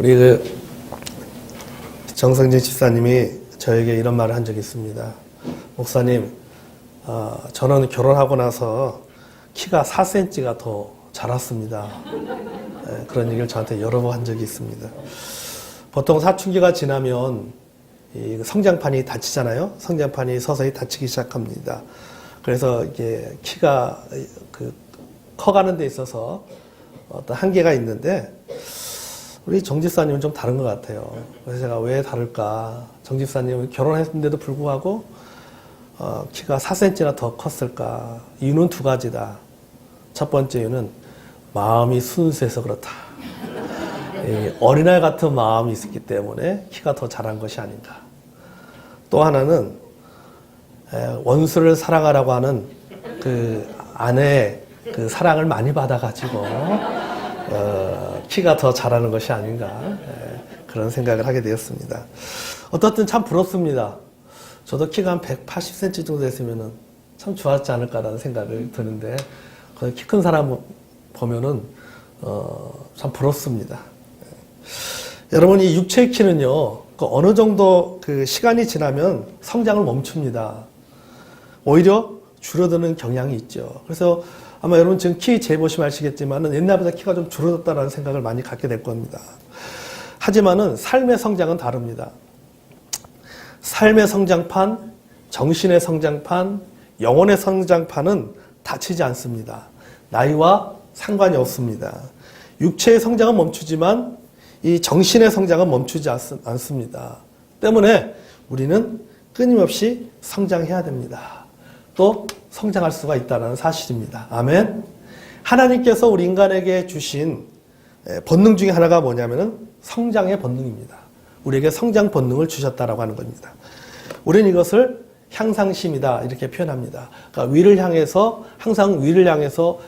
우리 정성진 집사님이 저에게 이런 말을 한 적이 있습니다. 목사님, 저는 결혼하고 나서 키가 4cm가 더 자랐습니다. 그런 얘기를 저한테 여러 번 한 적이 있습니다. 보통 사춘기가 지나면 이 성장판이 닫히잖아요. 성장판이 서서히 닫히기 시작합니다. 그래서 이게 키가 커가는 데 있어서 어떤 한계가 있는데 우리 정 집사님은 좀 다른 것 같아요. 그래서 제가 왜 다를까? 정 집사님은 결혼했는데도 불구하고 키가 4cm나 더 컸을까? 이유는 두 가지다. 첫 번째 이유는 마음이 순수해서 그렇다. 어린아이 같은 마음이 있었기 때문에 키가 더 자란 것이 아닌가. 또 하나는 원수를 사랑하라고 하는 그 아내의 그 사랑을 많이 받아가지고 키가 더 자라는 것이 아닌가 그런 생각을 하게 되었습니다. 어떻든 참 부럽습니다. 저도 키가 한 180cm 정도 됐으면 참 좋았지 않을까라는 생각을 드는데 키 큰 사람 보면은 참 부럽습니다. 여러분, 이 육체의 키는요, 어느 정도 그 시간이 지나면 성장을 멈춥니다. 오히려 줄어드는 경향이 있죠. 그래서 아마 여러분 지금 키 재보시면 아시겠지만 옛날보다 키가 좀 줄어들었다는 생각을 많이 갖게 될 겁니다. 하지만은 삶의 성장은 다릅니다. 삶의 성장판, 정신의 성장판, 영혼의 성장판은 닫히지 않습니다. 나이와 상관이 없습니다. 육체의 성장은 멈추지만 이 정신의 성장은 멈추지 않습니다. 때문에 우리는 끊임없이 성장해야 됩니다. 또 성장할 수가 있다는 사실입니다. 아멘. 하나님께서 우리 인간에게 주신 본능 중에 하나가 뭐냐면은 성장의 본능입니다. 우리에게 성장 본능을 주셨다라고 하는 겁니다. 우리는 이것을 향상심이다 이렇게 표현합니다. 그러니까 위를 향해서 항상 위를 향해서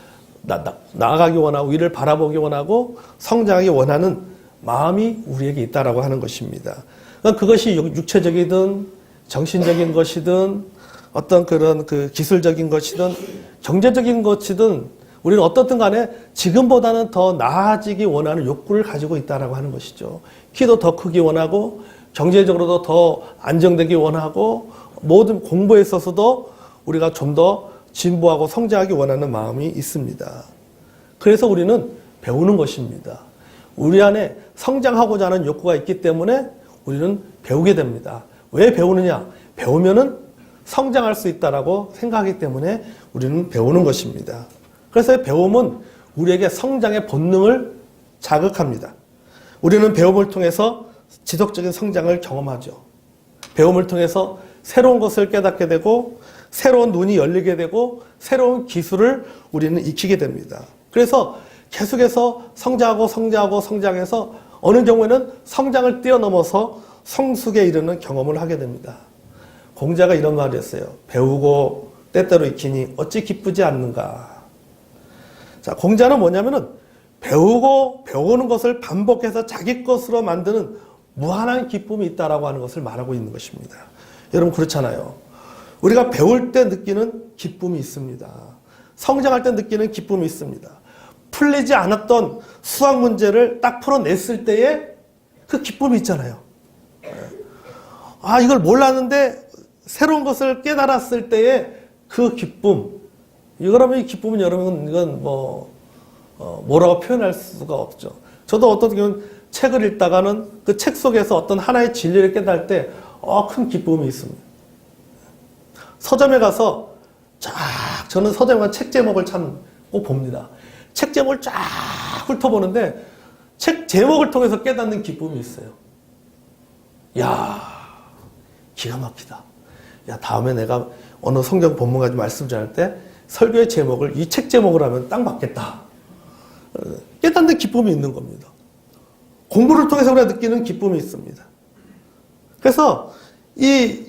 나아가기 원하고 위를 바라보기 원하고 성장하기 원하는 마음이 우리에게 있다라고 하는 것입니다. 그러니까 그것이 육체적이든 정신적인 것이든 어떤 그런 기술적인 것이든 경제적인 것이든 우리는 어떻든 간에 지금보다는 더 나아지기 원하는 욕구를 가지고 있다라고 하는 것이죠. 키도 더 크기 원하고 경제적으로도 더 안정되기 원하고 모든 공부에 있어서도 우리가 좀 더 진보하고 성장하기 원하는 마음이 있습니다. 그래서 우리는 배우는 것입니다. 우리 안에 성장하고자 하는 욕구가 있기 때문에 우리는 배우게 됩니다. 왜 배우느냐? 배우면은 성장할 수 있다라고 생각하기 때문에 우리는 배우는 것입니다. 그래서 배움은 우리에게 성장의 본능을 자극합니다. 우리는 배움을 통해서 지속적인 성장을 경험하죠. 배움을 통해서 새로운 것을 깨닫게 되고 새로운 눈이 열리게 되고 새로운 기술을 우리는 익히게 됩니다. 그래서 계속해서 성장해서 어느 경우에는 성장을 뛰어넘어서 성숙에 이르는 경험을 하게 됩니다. 공자가 이런 말을 했어요. 배우고 때때로 익히니 어찌 기쁘지 않는가. 자, 공자는 뭐냐면은 배우는 것을 반복해서 자기 것으로 만드는 무한한 기쁨이 있다라고 하는 것을 말하고 있는 것입니다. 여러분 그렇잖아요. 우리가 배울 때 느끼는 기쁨이 있습니다. 성장할 때 느끼는 기쁨이 있습니다. 풀리지 않았던 수학 문제를 딱 풀어냈을 때의 그 기쁨이 있잖아요. 이걸 몰랐는데 새로운 것을 깨달았을 때의 그 기쁨. 그러면 이 기쁨은 여러분 이건 뭐라고 표현할 수가 없죠. 저도 어떤 경우는 책을 읽다가는 그 책 속에서 어떤 하나의 진리를 깨달을 때 큰 기쁨이 있습니다. 서점에 가서 저는 서점에 가서 책 제목을 참 꼭 봅니다. 책 제목을 쫙 훑어보는데 책 제목을 통해서 깨닫는 기쁨이 있어요. 야, 기가 막히다. 야, 다음에 내가 어느 성경 본문 가지고 말씀 전할 때 설교의 제목을 이 책 제목으로 하면 딱 맞겠다. 깨닫는 기쁨이 있는 겁니다. 공부를 통해서 우리가 느끼는 기쁨이 있습니다. 그래서 이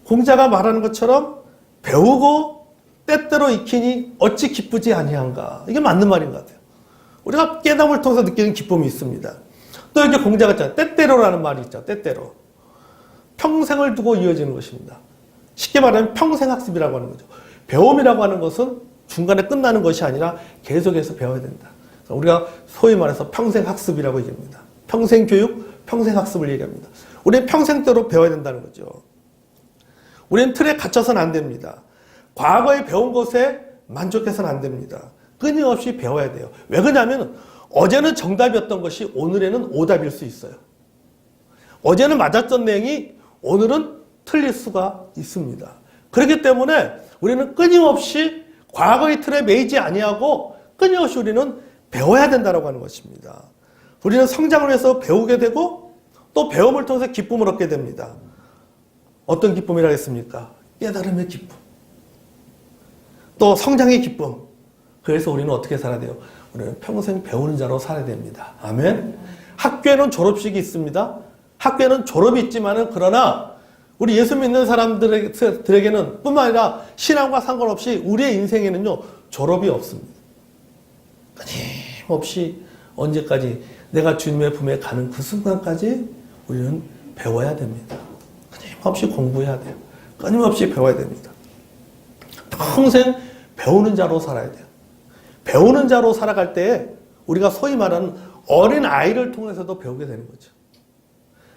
공자가 말하는 것처럼 배우고 때때로 익히니 어찌 기쁘지 아니한가. 이게 맞는 말인 것 같아요. 우리가 깨달음을 통해서 느끼는 기쁨이 있습니다. 또 이제 공자가 있잖아요. 때때로라는 말이 있죠. 때때로. 평생을 두고 이어지는 것입니다. 쉽게 말하면 평생학습이라고 하는 거죠. 배움이라고 하는 것은 중간에 끝나는 것이 아니라 계속해서 배워야 된다. 우리가 소위 말해서 평생학습이라고 얘기합니다. 평생 교육, 평생 학습을 얘기합니다. 우리는 평생도록 배워야 된다는 거죠. 우리는 틀에 갇혀서는 안 됩니다. 과거에 배운 것에 만족해서는 안 됩니다. 끊임없이 배워야 돼요. 왜 그러냐면 어제는 정답이었던 것이 오늘에는 오답일 수 있어요. 어제는 맞았던 내용이 오늘은 틀릴 수가 있습니다. 그렇기 때문에 우리는 끊임없이 과거의 틀에 매이지 아니하고 끊임없이 우리는 배워야 된다고 하는 것입니다. 우리는 성장을 위해서 배우게 되고 또 배움을 통해서 기쁨을 얻게 됩니다. 어떤 기쁨이라 했습니까? 깨달음의 기쁨. 또 성장의 기쁨. 그래서 우리는 어떻게 살아야 돼요? 우리는 평생 배우는 자로 살아야 됩니다. 아멘. 학교에는 졸업식이 있습니다. 학교에는 졸업이 있지만은 그러나 우리 예수 믿는 사람들에게는 뿐만 아니라 신앙과 상관없이 우리의 인생에는요 졸업이 없습니다. 끊임없이 언제까지 내가 주님의 품에 가는 그 순간까지 우리는 배워야 됩니다. 끊임없이 공부해야 돼요. 끊임없이 배워야 됩니다. 평생 배우는 자로 살아야 돼요. 배우는 자로 살아갈 때 우리가 소위 말하는 어린 아이를 통해서도 배우게 되는 거죠.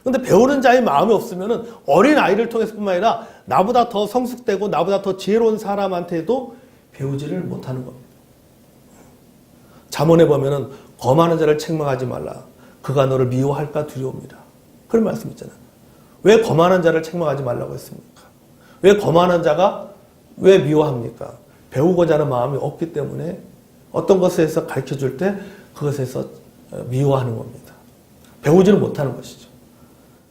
근데 배우는 자의 마음이 없으면 어린 아이를 통해서뿐만 아니라 나보다 더 성숙되고 나보다 더 지혜로운 사람한테도 배우지를 못하는 겁니다. 잠언에 보면은 거만한 자를 책망하지 말라. 그가 너를 미워할까 두려움이라. 그런 말씀 있잖아요. 왜 거만한 자를 책망하지 말라고 했습니까? 왜 거만한 자가 왜 미워합니까? 배우고자 하는 마음이 없기 때문에 어떤 것에서 가르쳐줄 때 그것에서 미워하는 겁니다. 배우지를 못하는 것이죠.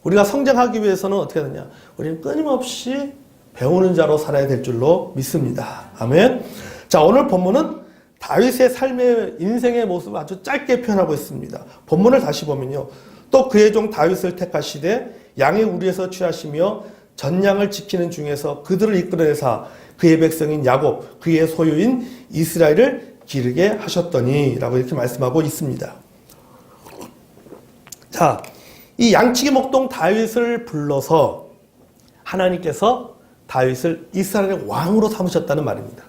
우리가 성장하기 위해서는 어떻게 하느냐? 우리는 끊임없이 배우는 자로 살아야 될 줄로 믿습니다. 아멘. 자, 오늘 본문은 다윗의 삶의 인생의 모습을 아주 짧게 표현하고 있습니다. 본문을 다시 보면요. 또 그의 종 다윗을 택하시되 양의 우리에서 취하시며 전양을 지키는 중에서 그들을 이끌어내사 그의 백성인 야곱, 그의 소유인 이스라엘을 기르게 하셨더니 라고 이렇게 말씀하고 있습니다. 자, 이 양치기 목동 다윗을 불러서 하나님께서 다윗을 이스라엘의 왕으로 삼으셨다는 말입니다.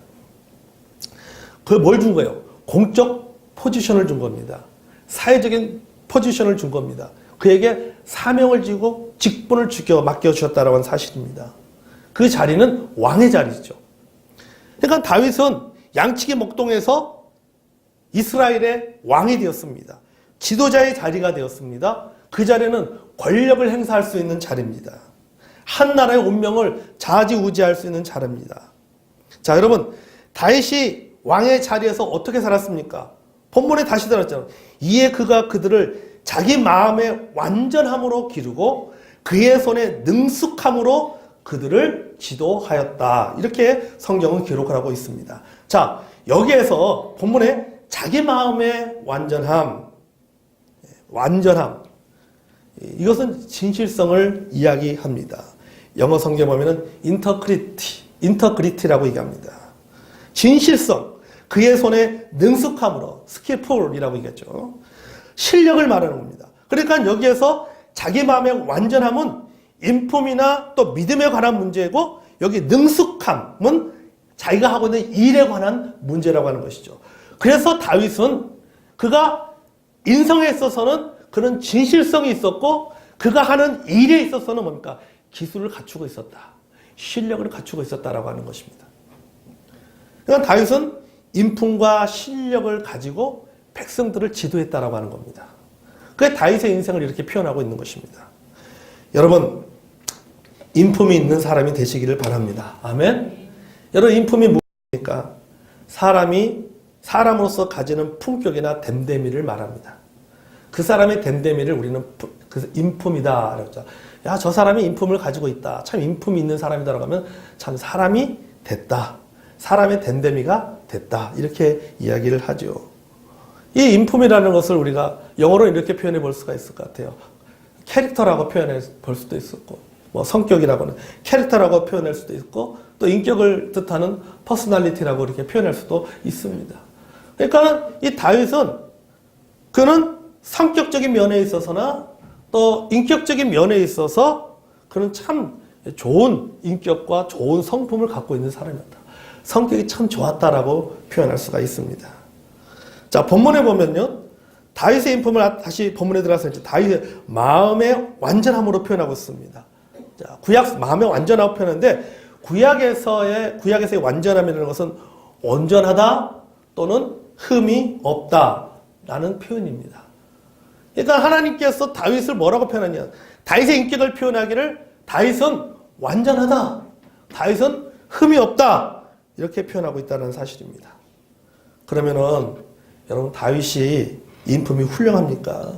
그 뭘 준 거예요? 공적 포지션을 준 겁니다. 사회적인 포지션을 준 겁니다. 그에게 사명을 지고 직분을 맡겨주셨다라고 하는 사실입니다. 그 자리는 왕의 자리죠. 그러니까 다윗은 양치기 목동에서 이스라엘의 왕이 되었습니다. 지도자의 자리가 되었습니다. 그 자리는 권력을 행사할 수 있는 자리입니다. 한 나라의 운명을 좌지우지할 수 있는 자리입니다. 자, 여러분, 다윗이 왕의 자리에서 어떻게 살았습니까? 본문에 다시 들었잖아요. 이에 그가 그들을 자기 마음의 완전함으로 기르고 그의 손에 능숙함으로 그들을 지도하였다. 이렇게 성경은 기록을 하고 있습니다. 자, 여기에서 본문에 자기 마음의 완전함, 이것은 진실성을 이야기합니다. 영어 성경에 보면은 인터그리티라고 얘기합니다. 진실성, 그의 손에 능숙함으로 스킬풀이라고 얘기했죠. 실력을 말하는 겁니다. 그러니까 여기에서 자기 마음의 완전함은 인품이나 또 믿음에 관한 문제고 여기 능숙함은 자기가 하고 있는 일에 관한 문제라고 하는 것이죠. 그래서 다윗은 그가 인성에 있어서는 그런 진실성이 있었고 그가 하는 일에 있어서는 뭡니까? 기술을 갖추고 있었다. 실력을 갖추고 있었다라고 하는 것입니다. 그러니까 다윗은 인품과 실력을 가지고 백성들을 지도했다라고 하는 겁니다. 그게 다윗의 인생을 이렇게 표현하고 있는 것입니다. 여러분, 인품이 있는 사람이 되시기를 바랍니다. 아멘. 여러분, 인품이 무엇입니까? 사람으로서 가지는 품격이나 됨됨이를 말합니다. 그 사람의 됨됨이를 우리는 그 인품이다. 그랬죠. 야, 저 사람이 인품을 가지고 있다. 참 인품이 있는 사람이다라고 하면 참 사람이 됐다. 사람의 됨됨이가 됐다. 이렇게 이야기를 하죠. 이 인품이라는 것을 우리가 영어로 이렇게 표현해 볼 수가 있을 것 같아요. 캐릭터라고 표현해 볼 수도 있었고, 뭐 성격이라고는 캐릭터라고 표현할 수도 있고, 또 인격을 뜻하는 퍼스널리티라고 이렇게 표현할 수도 있습니다. 그러니까 이 다윗은 그는 성격적인 면에 있어서나 또 인격적인 면에 있어서 그는 참 좋은 인격과 좋은 성품을 갖고 있는 사람이었다. 성격이 참 좋았다라고 표현할 수가 있습니다. 자, 본문에 보면요. 다윗의 인품을 다시 본문에 들어가서 이제 다윗의 마음의 완전함으로 표현하고 있습니다. 자, 구약 마음의 완전함을 표현하는데 구약에서의 완전함이라는 것은 온전하다 또는 흠이 없다라는 표현입니다. 그러니까 하나님께서 다윗을 뭐라고 표현하냐? 다윗의 인격을 표현하기를 다윗은 완전하다, 다윗은 흠이 없다 이렇게 표현하고 있다는 사실입니다. 그러면은 여러분 다윗이 인품이 훌륭합니까?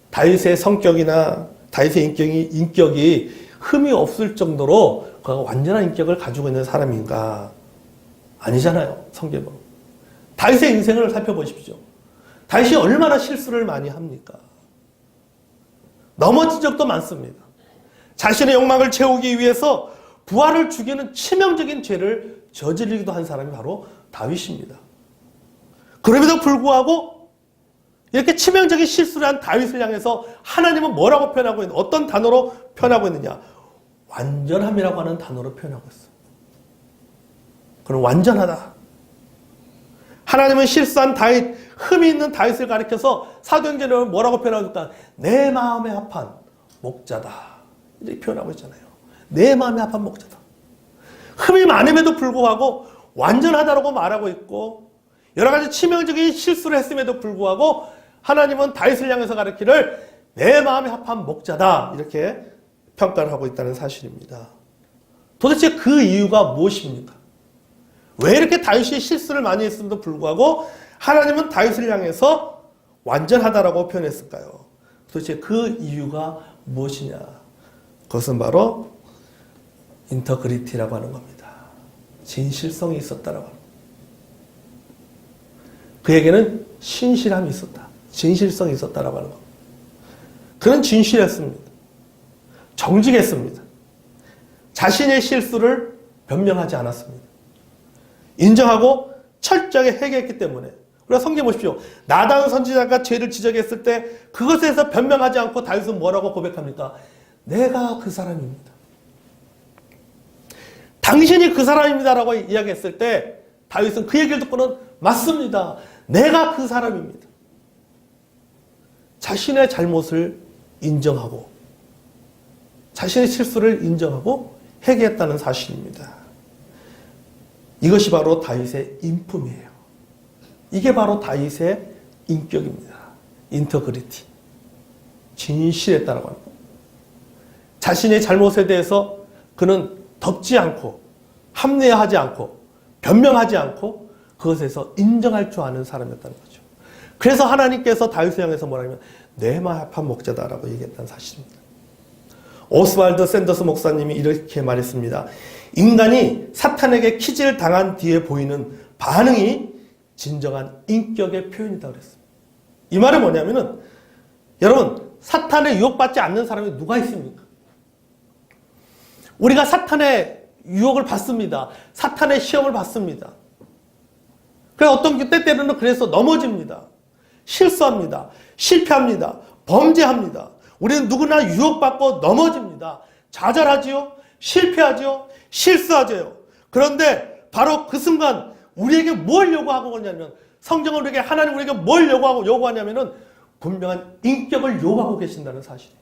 다윗의 성격이나 다윗의 인격이 흠이 없을 정도로 그가 완전한 인격을 가지고 있는 사람인가? 아니잖아요. 성경은. 다윗의 인생을 살펴보십시오. 다윗이 얼마나 실수를 많이 합니까? 넘어진 적도 많습니다. 자신의 욕망을 채우기 위해서 부하를 죽이는 치명적인 죄를 저지르기도 한 사람이 바로 다윗입니다. 그럼에도 불구하고 이렇게 치명적인 실수를 한 다윗을 향해서 하나님은 뭐라고 표현하고 있는, 어떤 단어로 표현하고 있느냐? 완전함이라고 하는 단어로 표현하고 있어요. 그럼 완전하다. 하나님은 실수한 다윗, 흠이 있는 다윗을 가리켜서 사도행전을 뭐라고 표현하니까 내 마음에 합한 목자다 이렇게 표현하고 있잖아요. 내 마음에 합한 목자다. 흠이 많음에도 불구하고 완전하다라고 말하고 있고 여러 가지 치명적인 실수를 했음에도 불구하고 하나님은 다윗을 향해서 가리키를 내 마음에 합한 목자다 이렇게 평가를 하고 있다는 사실입니다. 도대체 그 이유가 무엇입니까? 왜 이렇게 다윗이 실수를 많이 했음에도 불구하고 하나님은 다윗을 향해서 완전하다라고 표현했을까요? 도대체 그 이유가 무엇이냐? 그것은 바로 인터그리티라고 하는 겁니다. 진실성이 있었다라고 합니다. 그에게는 신실함이 있었다. 진실성이 있었다라고 하는 겁니다. 그는 진실했습니다. 정직했습니다. 자신의 실수를 변명하지 않았습니다. 인정하고 철저하게 회개했기 때문에 우리가 성경 보십시오. 나단 선지자가 죄를 지적했을 때 그것에 대해서 변명하지 않고 다윗은 뭐라고 고백합니까? 내가 그 사람입니다. 당신이 그 사람입니다라고 이야기했을 때 다윗은 그 얘기를 듣고는 맞습니다. 내가 그 사람입니다. 자신의 잘못을 인정하고 자신의 실수를 인정하고 회개했다는 사실입니다. 이것이 바로 다윗의 인품이에요. 이게 바로 다윗의 인격입니다. 인터그리티. 진실했다라고 합니다. 자신의 잘못에 대해서 그는 덮지 않고 합리화하지 않고 변명하지 않고 그것에서 인정할 줄 아는 사람이었다는 거죠. 그래서 하나님께서 다윗을 향해서 뭐라면 내 마음에 합한 목자다라고 얘기했다는 사실입니다. 오스왈드 샌더스 목사님이 이렇게 말했습니다. 인간이 사탄에게 키질 당한 뒤에 보이는 반응이 진정한 인격의 표현이다 그랬습니다. 이 말은 뭐냐면은 여러분 사탄에 유혹받지 않는 사람이 누가 있습니까? 우리가 사탄의 유혹을 받습니다. 사탄의 시험을 받습니다. 그래서 어떤 때때로는 그래서 넘어집니다. 실수합니다. 실패합니다. 범죄합니다. 우리는 누구나 유혹받고 넘어집니다. 좌절하지요. 실패하지요. 실수하지요. 그런데 바로 그 순간 우리에게 뭘 요구하고 있냐면 성경은 우리에게 하나님 우리에게 뭘 요구하냐면은 분명한 인격을 요구하고 계신다는 사실이에요.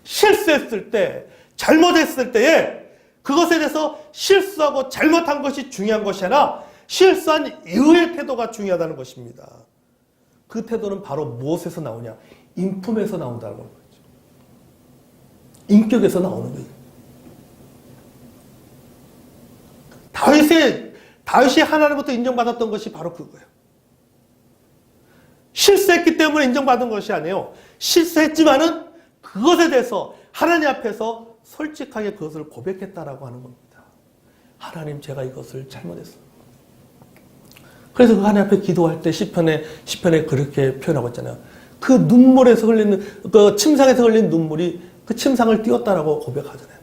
실수했을 때 잘못했을 때에 그것에 대해서 실수하고 잘못한 것이 중요한 것이 아니라 실수한 이후의 태도가 중요하다는 것입니다. 그 태도는 바로 무엇에서 나오냐? 인품에서 나온다는 거죠. 인격에서 나오는 거예요. 다윗이 하나님부터 인정받았던 것이 바로 그거예요. 실수했기 때문에 인정받은 것이 아니에요. 실수했지만은 그것에 대해서 하나님 앞에서 솔직하게 그것을 고백했다라고 하는 겁니다. 하나님 제가 이것을 잘못했어요. 그래서 그 하나님 앞에 기도할 때 시편에 그렇게 표현하고 있잖아요. 그 눈물에서 흘리는 그 침상에서 흘린 눈물이 그 침상을 띄웠다라고 고백하잖아요.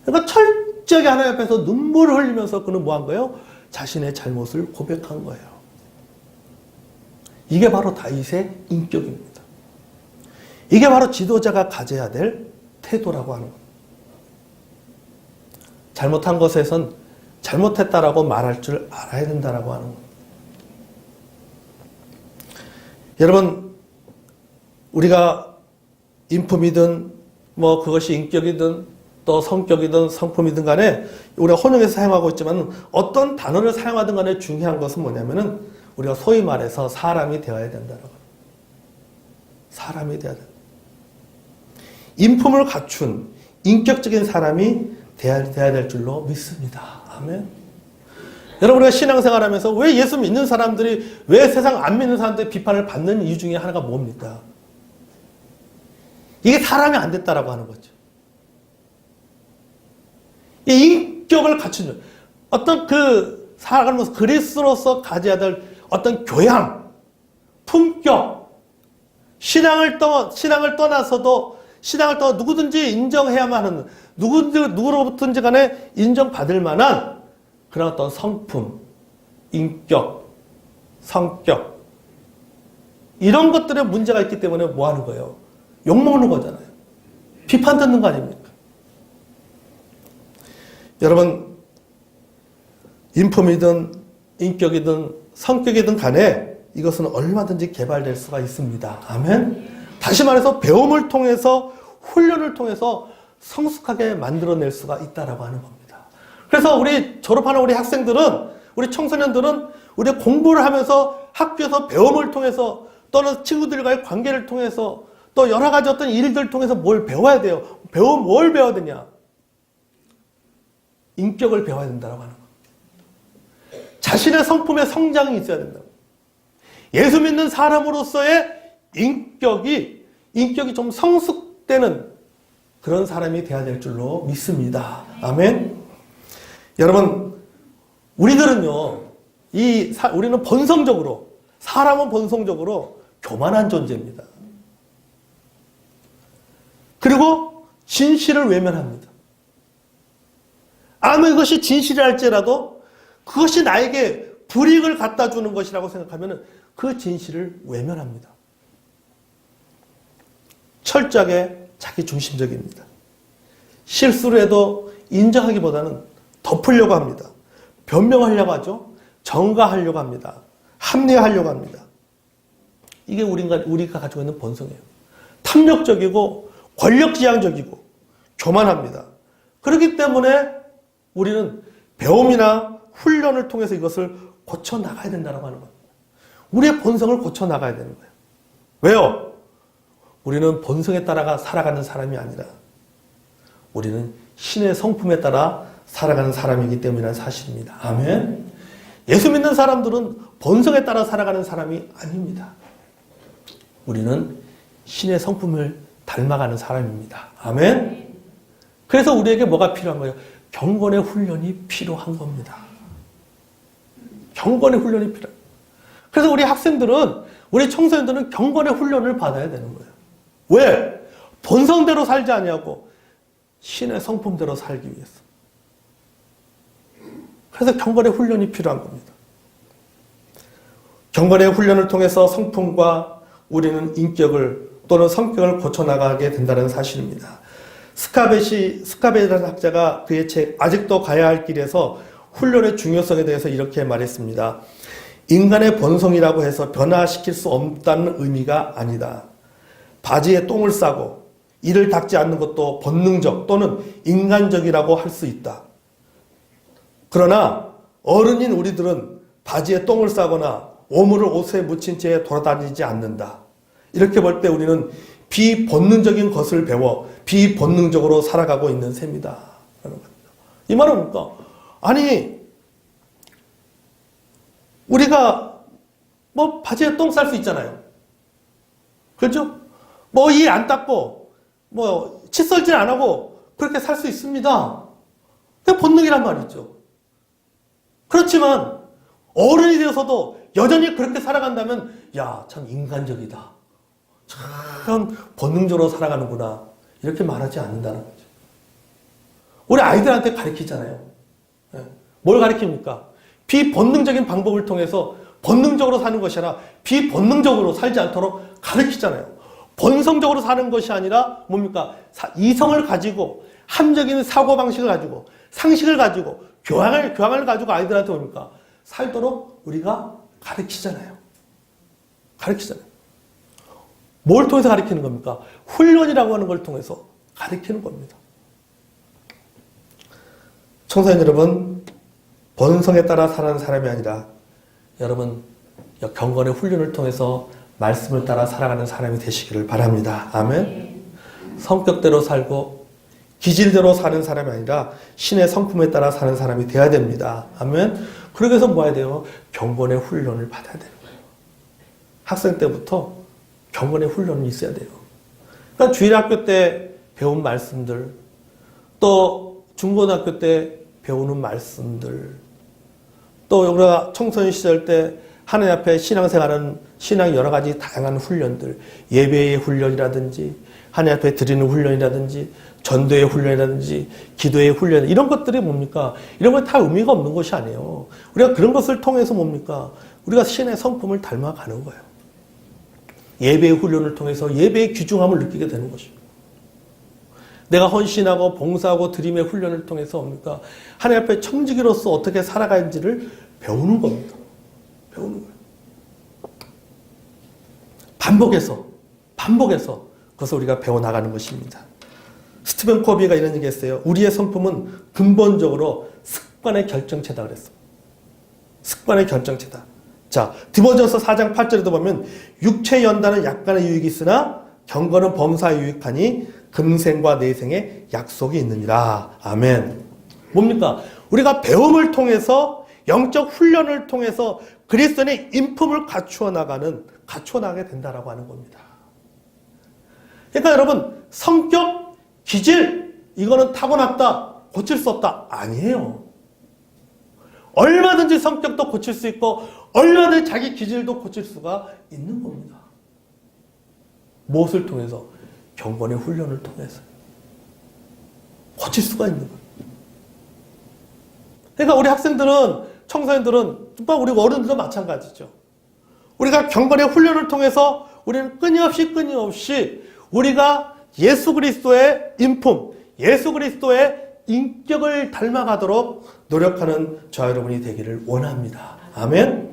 그러니까 철저하게 하나님 앞에서 눈물을 흘리면서 그는 뭐 한 거예요? 자신의 잘못을 고백한 거예요. 이게 바로 다윗의 인격입니다. 이게 바로 지도자가 가져야 될 태도라고 하는 겁니다. 잘못한 것에선 잘못했다라고 말할 줄 알아야 된다라고 하는 겁니다. 여러분, 우리가 인품이든 뭐 그것이 인격이든 또 성격이든 성품이든 간에 우리가 혼용해서 사용하고 있지만 어떤 단어를 사용하든 간에 중요한 것은 뭐냐면은 우리가 소위 말해서 사람이 되어야 된다라고. 사람이 되어야 된다. 인품을 갖춘 인격적인 사람이 되어야 될 줄로 믿습니다. 아멘. 여러분, 우리가 신앙생활 하면서 왜 예수 믿는 사람들이 왜 세상 안 믿는 사람들의 비판을 받는 이유 중에 하나가 뭡니까? 이게 사람이 안 됐다라고 하는 거죠. 이 인격을 갖춘 어떤 그 살아가는 그리스도로서 가져야 될 어떤 교양, 품격, 신앙을 떠나서 누구든지 인정해야만 하는, 누구로부터든지 간에 인정받을 만한 그런 어떤 성품, 인격, 성격, 이런 것들에 문제가 있기 때문에 뭐 하는 거예요? 욕먹는 거잖아요. 비판 듣는 거 아닙니까? 여러분, 인품이든 인격이든 성격이든 간에 이것은 얼마든지 개발될 수가 있습니다. 아멘? 다시 말해서 배움을 통해서 훈련을 통해서 성숙하게 만들어낼 수가 있다라고 하는 겁니다. 그래서 우리 졸업하는 우리 학생들은, 우리 청소년들은 우리 공부를 하면서 학교에서 배움을 통해서 또는 친구들과의 관계를 통해서 또 여러 가지 어떤 일들을 통해서 뭘 배워야 돼요? 뭘 배워야 되냐? 인격을 배워야 된다고 하는 거예요. 자신의 성품의 성장이 있어야 된다고. 예수 믿는 사람으로서의 인격이 좀 성숙되는 그런 사람이 되어야 될 줄로 믿습니다. 아멘. 여러분, 우리들은요, 우리는 사람은 본성적으로 교만한 존재입니다. 그리고 진실을 외면합니다. 아무 것이 진실이랄지라도 그것이 나에게 불이익을 갖다 주는 것이라고 생각하면 그 진실을 외면합니다. 철저하게 자기 중심적입니다. 실수를 해도 인정하기보다는 덮으려고 합니다. 변명하려고 하죠. 정가하려고 합니다. 합리화하려고 합니다. 이게 우리가 가지고 있는 본성이에요. 탐욕적이고 권력지향적이고 교만합니다. 그렇기 때문에 우리는 배움이나 훈련을 통해서 이것을 고쳐나가야 된다고 하는 겁니다. 우리의 본성을 고쳐나가야 되는 거예요. 왜요? 우리는 본성에 따라 살아가는 사람이 아니라 우리는 신의 성품에 따라 살아가는 사람이기 때문이라는 사실입니다. 아멘. 예수 믿는 사람들은 본성에 따라 살아가는 사람이 아닙니다. 우리는 신의 성품을 닮아가는 사람입니다. 아멘. 그래서 우리에게 뭐가 필요한 거예요? 경건의 훈련이 필요한 겁니다. 경건의 훈련이 필요해요. 그래서 우리 학생들은, 우리 청소년들은 경건의 훈련을 받아야 되는 거예요. 왜? 본성대로 살지 아니하고 신의 성품대로 살기 위해서. 그래서 경건의 훈련이 필요한 겁니다. 경건의 훈련을 통해서 성품과 우리는 인격을 또는 성격을 고쳐나가게 된다는 사실입니다. 스카벳이라는 학자가 그의 책 아직도 가야 할 길에서 훈련의 중요성에 대해서 이렇게 말했습니다. 인간의 본성이라고 해서 변화시킬 수 없다는 의미가 아니다. 바지에 똥을 싸고 이를 닦지 않는 것도 본능적 또는 인간적이라고 할 수 있다. 그러나 어른인 우리들은 바지에 똥을 싸거나 오물을 옷에 묻힌 채 돌아다니지 않는다. 이렇게 볼 때 우리는 비본능적인 것을 배워 비본능적으로 살아가고 있는 셈이다. 이 말은 뭡니까? 아니, 우리가 뭐 바지에 똥 쌀 수 있잖아요. 그렇죠? 뭐 이 안 닦고 뭐 칫솔질 안 하고 그렇게 살 수 있습니다. 그게 본능이란 말이죠. 그렇지만 어른이 되어서도 여전히 그렇게 살아간다면 야, 참 인간적이다. 참 본능적으로 살아가는구나. 이렇게 말하지 않는다는 거죠. 우리 아이들한테 가르치잖아요. 뭘 가르칩니까? 비본능적인 방법을 통해서 본능적으로 사는 것이 아니라 비본능적으로 살지 않도록 가르치잖아요. 본성적으로 사는 것이 아니라 뭡니까? 이성을 가지고 합리적인 사고방식을 가지고 상식을 가지고 교양을 가지고 아이들한테 뭡니까? 살도록 우리가 가르치잖아요. 가르치잖아요. 뭘 통해서 가리키는 겁니까? 훈련이라고 하는 걸 통해서 가리키는 겁니다. 청소년 여러분, 본성에 따라 살아가는 사람이 아니라 여러분 경건의 훈련을 통해서 말씀을 따라 살아가는 사람이 되시기를 바랍니다. 아멘. 성격대로 살고 기질대로 사는 사람이 아니라 신의 성품에 따라 사는 사람이 되어야 됩니다. 아멘. 그러기 위해서 뭐 해야 돼요? 경건의 훈련을 받아야 되는 거예요. 학생 때부터 경건의 훈련이 있어야 돼요. 그러니까 주일학교 때 배운 말씀들, 또 중고등학교 때 배우는 말씀들, 또 우리가 청소년 시절 때 하나님 앞에 신앙생활하는 신앙의 여러 가지 다양한 훈련들, 예배의 훈련이라든지 하나님 앞에 드리는 훈련이라든지 전도의 훈련이라든지 기도의 훈련, 이런 것들이 뭡니까? 이런 건 다 의미가 없는 것이 아니에요. 우리가 그런 것을 통해서 뭡니까? 우리가 신의 성품을 닮아가는 거예요. 예배의 훈련을 통해서 예배의 귀중함을 느끼게 되는 것입니다. 내가 헌신하고 봉사하고 드림의 훈련을 통해서 뭡니까? 하나님 앞에 청지기로서 어떻게 살아가는지를 배우는 겁니다. 배우는 거예요. 반복해서 그것을 우리가 배워나가는 것입니다. 스티븐 코비가 이런 얘기 했어요. 우리의 성품은 근본적으로 습관의 결정체다 그랬어요. 습관의 결정체다. 자, 디모데전서 4장 8절에도 보면 육체의 연단은 약간의 유익이 있으나 경건은 범사에 유익하니 금생과 내생에 약속이 있느니라. 아멘. 뭡니까? 우리가 배움을 통해서 영적 훈련을 통해서 그리스도인의 인품을 갖추어 나가게 된다라고 하는 겁니다. 그러니까 여러분, 성격, 기질, 이거는 타고났다, 고칠 수 없다. 아니에요. 얼마든지 성격도 고칠 수 있고 얼마든지 자기 기질도 고칠 수가 있는 겁니다. 무엇을 통해서? 경건의 훈련을 통해서 고칠 수가 있는 거예요. 그러니까 우리 학생들은, 청소년들은, 우리 어른들도 마찬가지죠. 우리가 경건의 훈련을 통해서 우리는 끊임없이 우리가 예수 그리스도의 인품, 예수 그리스도의 인격을 닮아가도록 노력하는 저와 여러분이 되기를 원합니다. 아멘.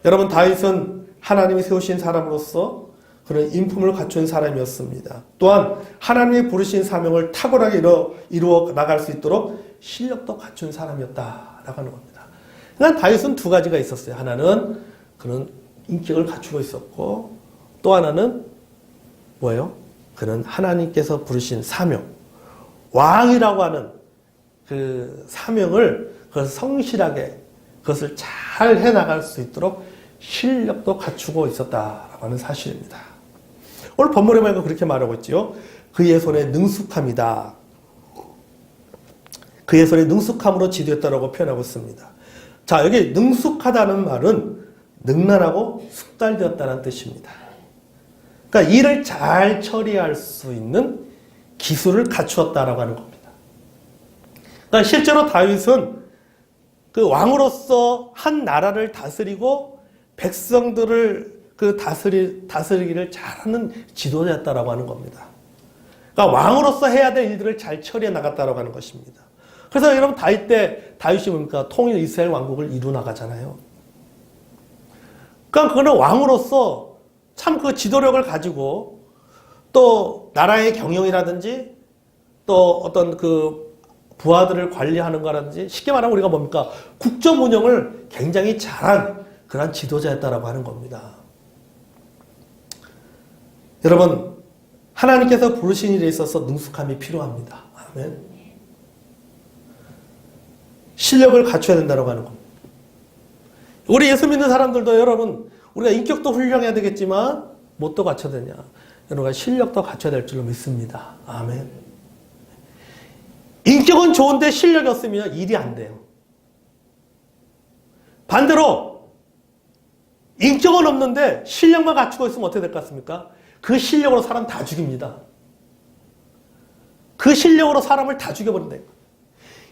여러분, 다윗은 하나님이 세우신 사람으로서 그런 인품을 갖춘 사람이었습니다. 또한 하나님이 부르신 사명을 탁월하게 이루어 나갈 수 있도록 실력도 갖춘 사람이었다라고 하는 겁니다. 그러니까 다윗은 두 가지가 있었어요. 하나는 그런 인격을 갖추고 있었고, 또 하나는 뭐예요? 그는 하나님께서 부르신 사명, 왕이라고 하는 그 사명을 그것을 성실하게 그것을 잘 해나갈 수 있도록 실력도 갖추고 있었다라고 하는 사실입니다. 오늘 본문에 보니까 그렇게 말하고 있지요. 그의 손에 능숙함이다. 그의 손에 능숙함으로 지도했다라고 표현하고 있습니다. 자, 여기 능숙하다는 말은 능란하고 숙달되었다는 뜻입니다. 그러니까 일을 잘 처리할 수 있는 기술을 갖추었다라고 하는 겁니다. 그러니까 실제로 다윗은 그 왕으로서 한 나라를 다스리고 백성들을 그 다스리기를 잘하는 지도자였다라고 하는 겁니다. 그러니까 왕으로서 해야 될 일들을 잘 처리해 나갔다라고 하는 것입니다. 그래서 여러분 다윗이 뭡니까? 통일 이스라엘 왕국을 이루 나가잖아요. 그러니까 그거는 왕으로서 참 그 지도력을 가지고 또 나라의 경영이라든지 또 어떤 그 부하들을 관리하는 거라든지 쉽게 말하면 우리가 뭡니까? 국정 운영을 굉장히 잘한 그런 지도자였다라고 하는 겁니다. 여러분, 하나님께서 부르신 일에 있어서 능숙함이 필요합니다. 아멘. 실력을 갖춰야 된다고 하는 겁니다. 우리 예수 믿는 사람들도 여러분, 우리가 인격도 훌륭해야 되겠지만 뭣도 갖춰야 되냐? 여러분, 실력도 갖춰야 될 줄로 믿습니다. 아멘. 인격은 좋은데 실력이 없으면 일이 안 돼요. 반대로 인격은 없는데 실력만 갖추고 있으면 어떻게 될 것 같습니까? 그 실력으로 사람 다 죽입니다. 그 실력으로 사람을 다 죽여버린다.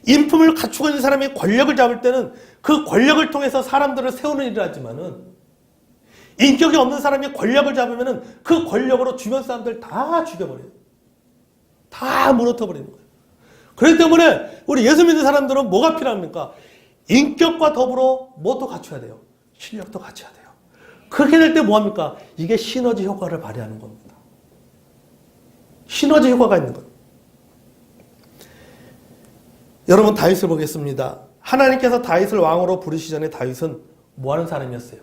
인품을 갖추고 있는 사람이 권력을 잡을 때는 그 권력을 통해서 사람들을 세우는 일을 하지만은 인격이 없는 사람이 권력을 잡으면은 그 권력으로 주변 사람들 다 죽여버려요. 다 무너뜨려버리는 거예요. 그렇기 때문에 우리 예수 믿는 사람들은 뭐가 필요합니까? 인격과 더불어 뭐도 갖춰야 돼요? 실력도 갖춰야 돼요. 그렇게 될 때 뭐합니까? 이게 시너지 효과를 발휘하는 겁니다. 시너지 효과가 있는 거예요. 여러분 다윗을 보겠습니다. 하나님께서 다윗을 왕으로 부르시기 전에 다윗은 뭐하는 사람이었어요?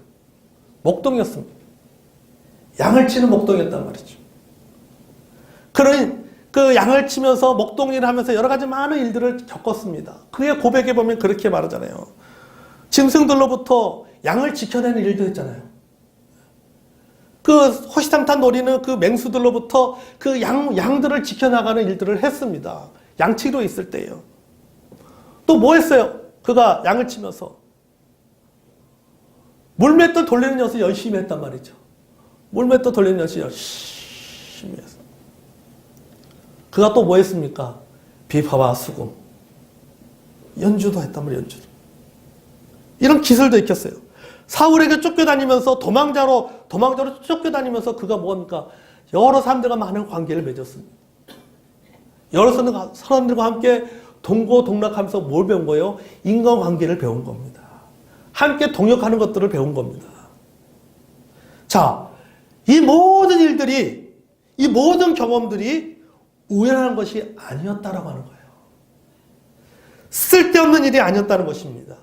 목동이었습니다. 양을 치는 목동이었단 말이죠. 그 양을 치면서 목동일을 하면서 여러 가지 많은 일들을 겪었습니다. 그의 고백에 보면 그렇게 말하잖아요. 짐승들로부터 양을 지켜내는 일도 했잖아요. 그 호시탐탐 노리는 그 맹수들로부터 그 양들을 지켜나가는 일들을 했습니다. 양치로 있을 때예요. 또 뭐 했어요? 그가 양을 치면서 물맷돌 돌리는 연습 열심히 했단 말이죠. 물맷돌 돌리는 연습 열심히 했어요. 그가 또 뭐 했습니까? 비파와 수금 연주도 했단 말이에요. 연주도. 이런 기술도 익혔어요. 사울에게 쫓겨다니면서 도망자로 쫓겨다니면서 그가 뭐합니까? 여러 사람들과 많은 관계를 맺었습니다. 여러 사람들과 함께 동고동락하면서 뭘 배운 거예요? 인간관계를 배운 겁니다. 함께 동역하는 것들을 배운 겁니다. 자, 이 모든 일들이, 이 모든 경험들이 우연한 것이 아니었다라고 하는 거예요. 쓸데없는 일이 아니었다는 것입니다.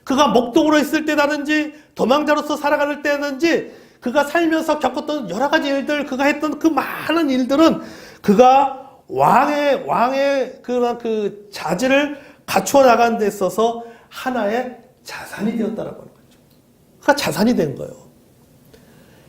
그가 목동으로 있을 때라든지 도망자로서 살아갈 때라든지 그가 살면서 겪었던 여러 가지 일들, 그가 했던 그 많은 일들은 그가 왕의 그 자질을 갖추어 나가는 데 있어서 하나의 자산이 되었다라고 하는 거죠. 그가 자산이 된 거예요.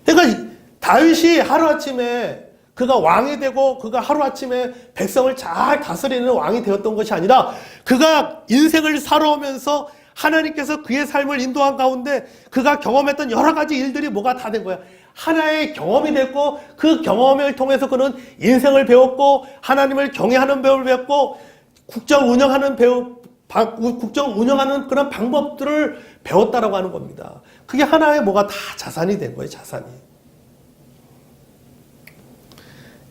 그러니까 다윗이 하루아침에 그가 왕이 되고 그가 하루아침에 백성을 잘 다스리는 왕이 되었던 것이 아니라 그가 인생을 살아오면서 하나님께서 그의 삶을 인도한 가운데 그가 경험했던 여러 가지 일들이 뭐가 다 된 거야. 하나의 경험이 됐고 그 경험을 통해서 그는 인생을 배웠고 하나님을 경외하는 배움을 배웠고 국정 운영하는 그런 방법들을 배웠다라고 하는 겁니다. 그게 하나의 뭐가 다 자산이 된 거예요. 자산이.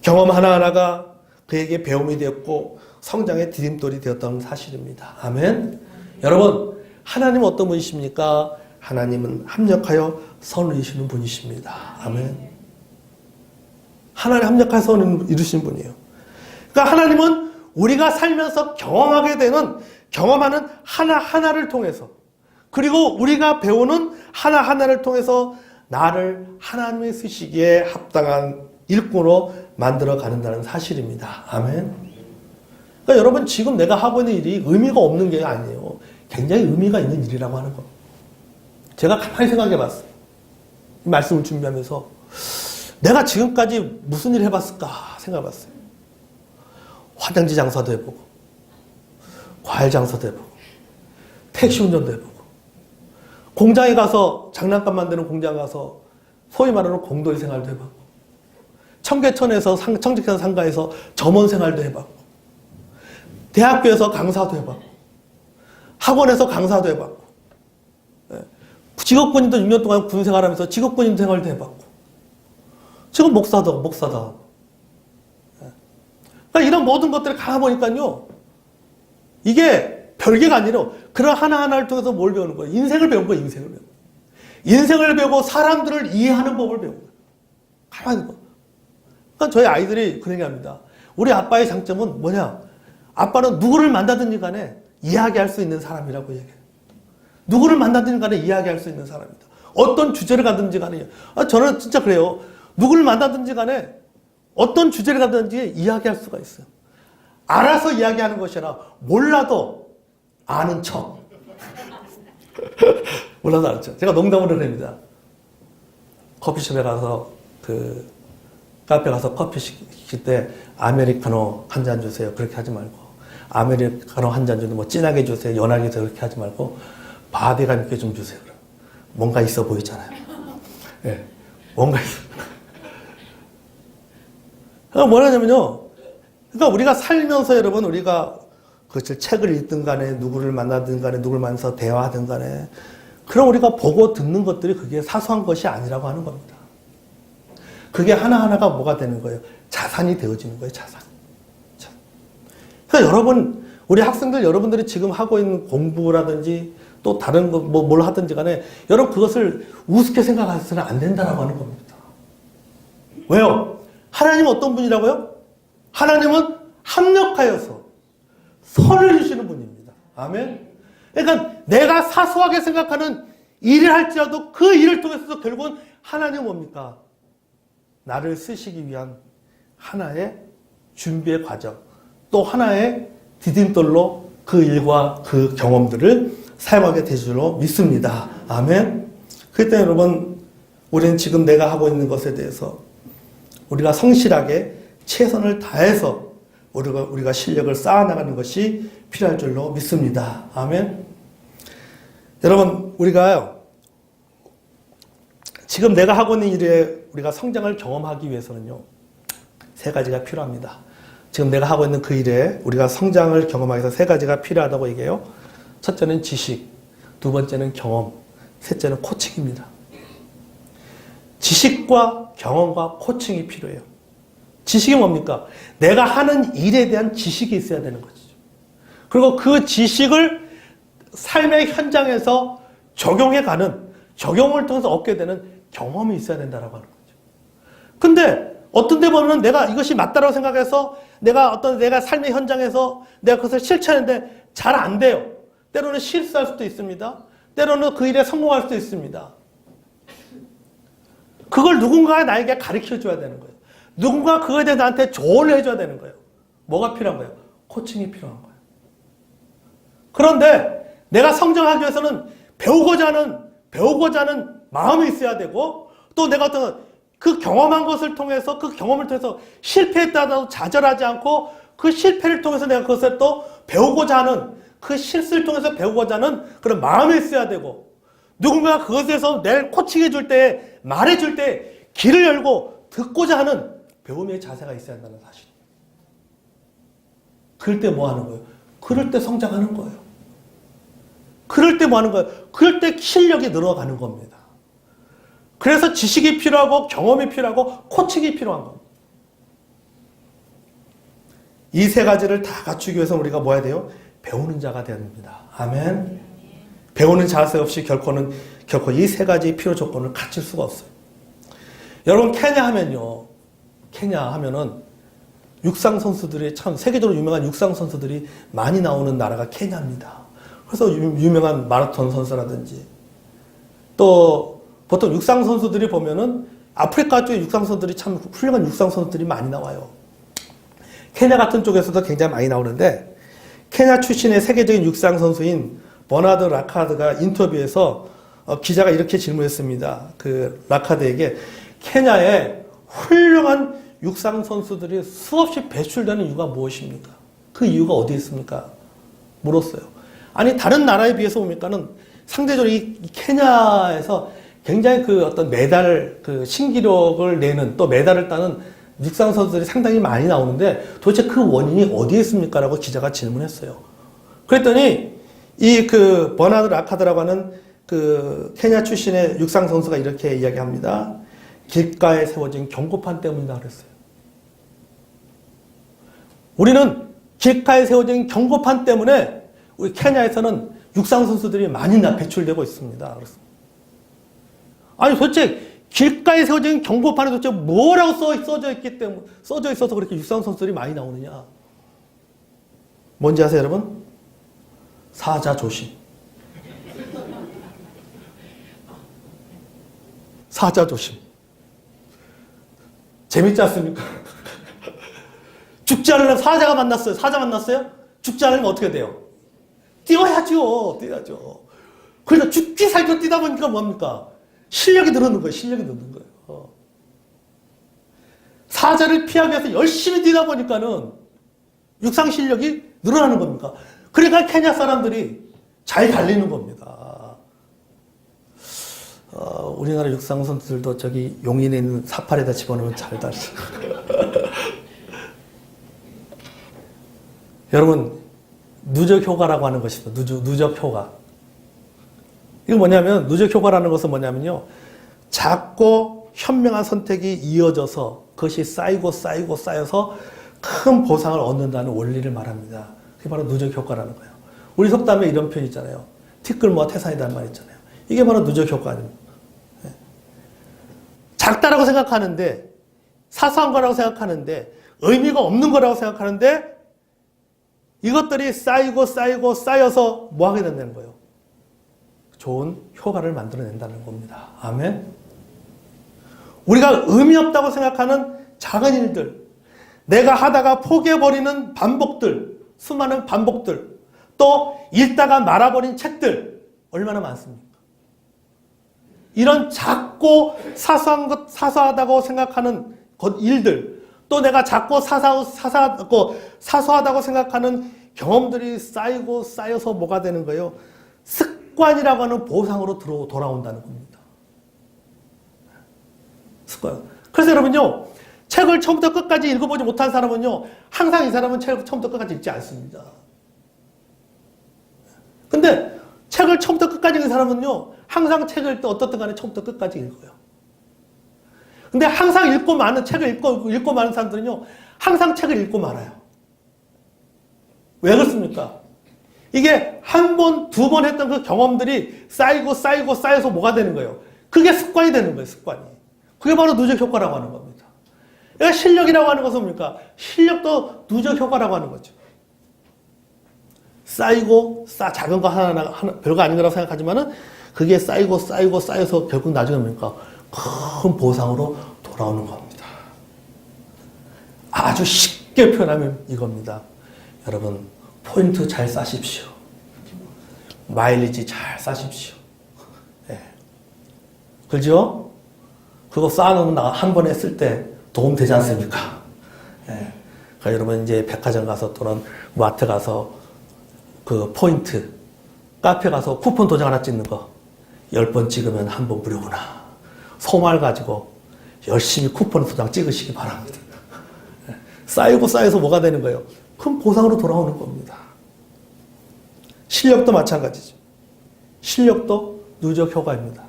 경험 하나하나가 그에게 배움이 되었고 성장의 디딤돌이 되었던 사실입니다. 아멘. 여러분, 하나님은 어떤 분이십니까? 하나님은 합력하여 선을 이루시는 분이십니다. 아멘. 하나님 합력하여 선을 이루시는 분이에요. 그러니까 하나님은 우리가 살면서 경험하는 하나하나를 통해서 그리고 우리가 배우는 하나하나를 통해서 나를 하나님의 쓰시기에 합당한 일꾼으로 만들어 가는다는 사실입니다. 아멘. 그러니까 여러분 지금 내가 하고 있는 일이 의미가 없는 게 아니에요. 굉장히 의미가 있는 일이라고 하는 거. 제가 가만히 생각해 봤어요. 이 말씀을 준비하면서 내가 지금까지 무슨 일을 해봤을까 생각해 봤어요. 화장지 장사도 해보고 과일 장사도 해보고 택시 운전도 해보고 공장에 가서 장난감 만드는 공장 가서 소위 말하는 공돌이 생활도 해봤고 청계천에서 청계천 상가에서 점원 생활도 해봤고 대학교에서 강사도 해봤고 학원에서 강사도 해봤고 직업군인도 6년 동안 군 생활하면서 직업군인 생활도 해봤고 지금 목사도 그러니까 이런 모든 것들을 가보니까요 이게 별개가 아니라 그런 하나하나를 통해서 뭘 배우는 거예요? 인생을 배운 거예요. 인생을 배우고 사람들을 이해하는 법을 배운 거예요. 가만히 봐. 그러니까 저희 아이들이 그런 얘기합니다. 우리 아빠의 장점은 뭐냐? 아빠는 누구를 만나든지 간에 이야기할 수 있는 사람이라고 얘기해요. 누구를 만나든지 간에 이야기할 수 있는 사람입니다. 어떤 주제를 가든지 간에 저는 진짜 그래요. 누구를 만나든지 간에 어떤 주제를 가든지 이야기할 수가 있어요. 알아서 이야기하는 것이 아니라 몰라도 아는 척. 몰라도 아는 척. 제가 농담으로 합니다. 커피숍에 가서 카페 가서 커피 시킬 때 아메리카노 한 잔 주세요. 그렇게 하지 말고 아메리카노 한 잔 주는데 뭐 진하게 주세요. 연하게 주세요. 그렇게 하지 말고 바디감 있게 좀 주세요. 그럼. 뭔가 있어 보이잖아요. 네, 뭔가 있어. 그러니까 뭐냐면요. 그러니까 우리가 살면서 여러분 우리가 그것을 책을 읽든 간에 누구를 만나든 간에 누구를 만나서 대화하든 간에 그럼 우리가 보고 듣는 것들이 그게 사소한 것이 아니라고 하는 겁니다. 그게 하나하나가 뭐가 되는 거예요? 자산이 되어지는 거예요. 자산. 그러니까 여러분 우리 학생들 여러분들이 지금 하고 있는 공부라든지 또 다른 거, 뭘 하든지 간에 여러분 그것을 우습게 생각해서는 안 된다라고 하는 겁니다. 왜요? 하나님은 어떤 분이라고요? 하나님은 합력하여서 선을 주시는 분입니다. 아멘? 그러니까 내가 사소하게 생각하는 일을 할지라도 그 일을 통해서 결국은 하나님은 뭡니까? 나를 쓰시기 위한 하나의 준비의 과정, 또 하나의 디딤돌로 그 일과 그 경험들을 사용하게 될 줄로 믿습니다. 아멘? 그렇기 때문에 여러분, 우리는 지금 내가 하고 있는 것에 대해서 우리가 성실하게 최선을 다해서 우리가 실력을 쌓아나가는 것이 필요할 줄로 믿습니다. 아멘? 여러분, 우리가 지금 내가 하고 있는 일에 우리가 성장을 경험하기 위해서는요, 세 가지가 필요합니다. 지금 내가 하고 있는 그 일에 우리가 성장을 경험하기 위해서 세 가지가 필요하다고 얘기해요. 첫째는 지식, 두 번째는 경험, 셋째는 코칭입니다. 지식과 경험과 코칭이 필요해요. 지식이 뭡니까? 내가 하는 일에 대한 지식이 있어야 되는 것이죠. 그리고 그 지식을 삶의 현장에서 적용해가는, 적용을 통해서 얻게 되는 경험이 있어야 된다라고 하는 거죠. 근데 어떤 데 보면 내가 이것이 맞다라고 생각해서 내가 삶의 현장에서 내가 그것을 실천했는데 잘 안 돼요. 때로는 실수할 수도 있습니다. 때로는 그 일에 성공할 수도 있습니다. 그걸 누군가가 나에게 가르쳐 줘야 되는 거예요. 누군가 그거에 대해서 나한테 조언을 해줘야 되는 거예요. 뭐가 필요한 거예요? 코칭이 필요한 거예요. 그런데 내가 성장하기 위해서는 배우고자 하는 마음이 있어야 되고, 또 내가 어떤 그 경험한 것을 통해서, 그 경험을 통해서 실패했다고 좌절하지 않고 그 실패를 통해서 내가 그것을 또 배우고자 하는, 그 실수를 통해서 배우고자 하는 그런 마음이 있어야 되고, 누군가 그것에서 내를 코칭해 줄 때, 말해 줄 때 길을 열고 듣고자 하는 배움의 자세가 있어야 한다는 사실입니다. 그럴 때 뭐 하는 거예요? 그럴 때 성장하는 거예요. 그럴 때 뭐 하는 거예요? 그럴 때 실력이 늘어가는 겁니다. 그래서 지식이 필요하고 경험이 필요하고 코칭이 필요한 겁니다. 이 세 가지를 다 갖추기 위해서 우리가 뭐 해야 돼요? 배우는 자가 돼야 됩니다. 아멘. 배우는 자세 없이 결코 이 세 가지 필요 조건을 갖출 수가 없어요. 여러분, 케냐 하면은 육상 선수들이 참 세계적으로 유명한 육상 선수들이 많이 나오는 나라가 케냐입니다. 그래서 유명한 마라톤 선수라든지, 또 보통 육상 선수들이 보면은 아프리카 쪽에 육상 선수들이 참 훌륭한 육상 선수들이 많이 나와요. 케냐 같은 쪽에서도 굉장히 많이 나오는데, 케냐 출신의 세계적인 육상 선수인 버나드 라카드가 인터뷰에서 기자가 이렇게 질문했습니다. 그 라카드에게 케냐에 훌륭한 육상 선수들이 수없이 배출되는 이유가 무엇입니까? 그 이유가 어디에 있습니까? 물었어요. 아니, 다른 나라에 비해서 보니까는 상대적으로 이 케냐에서 굉장히 그 어떤 그 신기록을 내는, 또 메달을 따는 육상 선수들이 상당히 많이 나오는데 도대체 그 원인이 어디에 있습니까? 라고 기자가 질문했어요. 그랬더니 이 그 버나드 라카드라고 하는 그 케냐 출신의 육상 선수가 이렇게 이야기합니다. 길가에 세워진 경고판 때문이다 그랬어요. 우리는 길가에 세워진 경고판 때문에 우리 케냐에서는 육상 선수들이 많이 배출되고 있습니다. 그렇습니다. 아니, 도대체 길가에 세워진 경고판에 도대체 뭐라고 써져 있어서 그렇게 육상 선수들이 많이 나오느냐? 뭔지 아세요, 여러분? 사자 조심. 사자 조심. 재밌지 않습니까? 죽지 않으려면 사자 만났어요? 죽지 않으면 어떻게 돼요? 뛰어야죠. 그러니까 죽기 살기 뛰다 보니까 뭡니까? 실력이 늘는 거예요. 사자를 피하기 위해서 열심히 뛰다 보니까는 육상 실력이 늘어나는 겁니까? 그러니까 케냐 사람들이 잘 달리는 겁니다. 우리나라 육상 선수들도 저기 용인에 있는 사팔에다 집어넣으면 잘 달리죠. 여러분, 누적 효과라고 하는 것이 있어요. 누적 효과. 이거 뭐냐면, 누적 효과라는 것은 뭐냐면요, 작고 현명한 선택이 이어져서 그것이 쌓여서 큰 보상을 얻는다는 원리를 말합니다. 그게 바로 누적 효과라는 거예요. 우리 속담에 이런 표현 있잖아요. 티끌모아 태산이라는 말 있잖아요. 이게 바로 누적 효과 아닙니까? 작다라고 생각하는데, 사소한 거라고 생각하는데, 의미가 없는 거라고 생각하는데, 이것들이 쌓여서 뭐 하게 된다는 거예요? 좋은 효과를 만들어낸다는 겁니다. 아멘. 우리가 의미 없다고 생각하는 작은 일들, 내가 하다가 포기해버리는 반복들, 수많은 반복들, 또 읽다가 말아버린 책들, 얼마나 많습니까? 이런 작고 사소하다고 생각하는 일들, 또 내가 작고 사소하다고 생각하는 경험들이 쌓여서 뭐가 되는 거예요? 습관이라고 하는 보상으로 돌아온다는 겁니다. 습관. 그래서 여러분요, 책을 처음부터 끝까지 읽어보지 못한 사람은요, 항상 이 사람은 책을 처음부터 끝까지 읽지 않습니다. 근데 책을 처음부터 끝까지 읽는 사람은요, 항상 책을 읽을 때 어떻든 간에 처음부터 끝까지 읽어요. 근데 항상 책을 읽고 많은 사람들은요, 항상 책을 읽고 말아요. 왜 그렇습니까? 이게 한 번, 두 번 했던 그 경험들이 쌓여서 뭐가 되는 거예요? 그게 습관이 되는 거예요, 습관이. 그게 바로 누적 효과라고 하는 겁니다. 그러니까 실력이라고 하는 것은 뭡니까? 실력도 누적 효과라고 하는 거죠. 작은 거 하나, 별거 아닌 거라고 생각하지만은 그게 쌓여서 결국 나중에 뭡니까? 큰 보상으로 돌아오는 겁니다. 아주 쉽게 표현하면 이겁니다. 여러분, 포인트 잘 쌓으십시오. 마일리지 잘 쌓으십시오. 예. 그죠? 그거 쌓아놓으면 한 번에 쓸 때 도움 되지 않습니까? 예. 그러니까 여러분 이제 백화점 가서 또는 마트 가서 그 포인트, 카페 가서 쿠폰 도장 하나 찍는 거 10번 찍으면 한 번 무료구나. 소말 가지고 열심히 쿠폰 도장 찍으시기 바랍니다. 쌓여서 뭐가 되는 거예요? 큰 보상으로 돌아오는 겁니다. 실력도 마찬가지죠. 실력도 누적 효과입니다.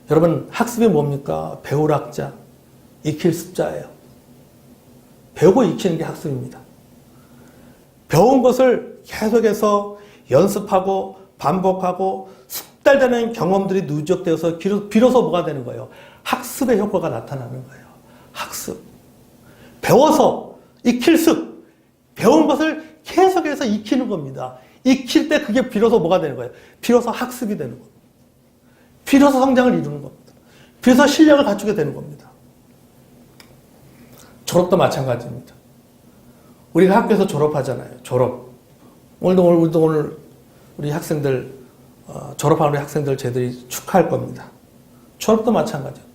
여러분, 학습이 뭡니까? 배울 학자, 익힐 습자예요. 배우고 익히는 게 학습입니다. 배운 것을 계속해서 연습하고 반복하고 숙달되는 경험들이 누적되어서 비로소 뭐가 되는 거예요? 학습의 효과가 나타나는 거예요. 학습. 배워서 익힐 습. 배운 것을 계속해서 익히는 겁니다. 익힐 때 그게 비로소 뭐가 되는 거예요? 비로소 학습이 되는 겁니다. 비로소 성장을 이루는 겁니다. 비로소 실력을 갖추게 되는 겁니다. 졸업도 마찬가지입니다. 우리가 학교에서 졸업하잖아요. 졸업. 오늘 우리 학생들, 졸업하는 우리 학생들 저희들이 축하할 겁니다. 졸업도 마찬가지예요.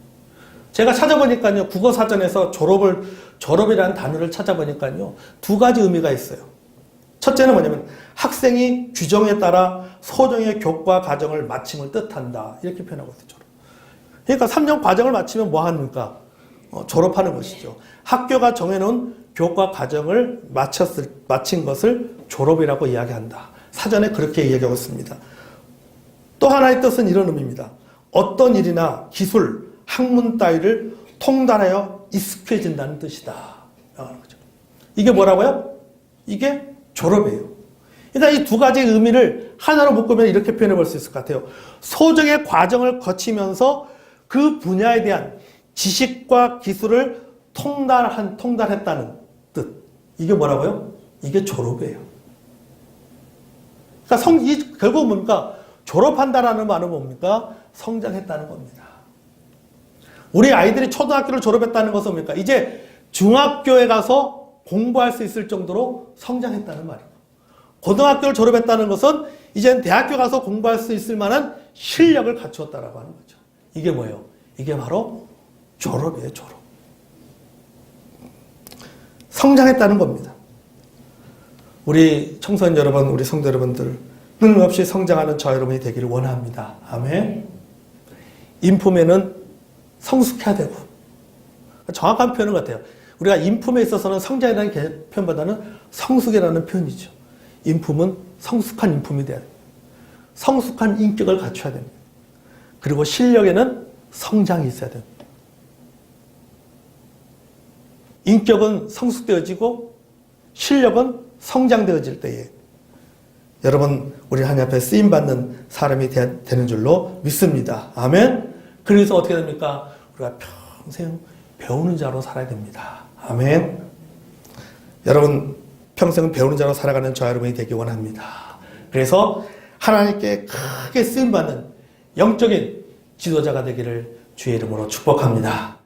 제가 찾아보니까요, 국어사전에서 졸업이라는 단어를 찾아보니까요, 두 가지 의미가 있어요. 첫째는 뭐냐면, 학생이 규정에 따라 소정의 교과 과정을 마침을 뜻한다. 이렇게 표현하고 있어요, 졸업. 그러니까 3년 과정을 마치면 뭐 합니까? 졸업하는 것이죠. 학교가 정해놓은 교과 과정을 마친 것을 졸업이라고 이야기한다. 사전에 그렇게 이야기하고 있습니다. 또 하나의 뜻은 이런 의미입니다. 어떤 일이나 기술, 학문 따위를 통달하여 익숙해진다는 뜻이다. 이게 뭐라고요? 이게 졸업이에요. 일단 이 두 가지 의미를 하나로 묶으면 이렇게 표현해 볼 수 있을 것 같아요. 소정의 과정을 거치면서 그 분야에 대한 지식과 기술을 통달했다는 뜻. 이게 뭐라고요? 이게 졸업이에요. 그러니까 결국 뭡니까? 졸업한다라는 말은 뭡니까? 성장했다는 겁니다. 우리 아이들이 초등학교를 졸업했다는 것은 뭡니까? 이제 중학교에 가서 공부할 수 있을 정도로 성장했다는 말이에요. 고등학교를 졸업했다는 것은 이제 대학교 가서 공부할 수 있을 만한 실력을 갖추었다라고 하는 거죠. 이게 뭐예요? 이게 바로 졸업이에요, 졸업. 성장했다는 겁니다. 우리 청소년 여러분, 우리 성도 여러분들, 끊임없이 성장하는 저 여러분이 되기를 원합니다. 아멘. 인품에는 성숙해야 되고, 정확한 표현은 같아요. 우리가 인품에 있어서는 성장이라는 표현보다는 성숙이라는 표현이죠. 인품은 성숙한 인품이 돼야 됩니다. 성숙한 인격을 갖춰야 됩니다. 그리고 실력에는 성장이 있어야 됩니다. 인격은 성숙되어지고 실력은 성장되어질 때에 여러분, 우리 하나님 앞에 쓰임받는 사람이 되는 줄로 믿습니다. 아멘. 그래서 어떻게 됩니까? 우리가 평생 배우는 자로 살아야 됩니다. 아멘. 여러분, 평생 배우는 자로 살아가는 저와 여러분이 되기 원합니다. 그래서 하나님께 크게 쓰임받는 영적인 지도자가 되기를 주의 이름으로 축복합니다.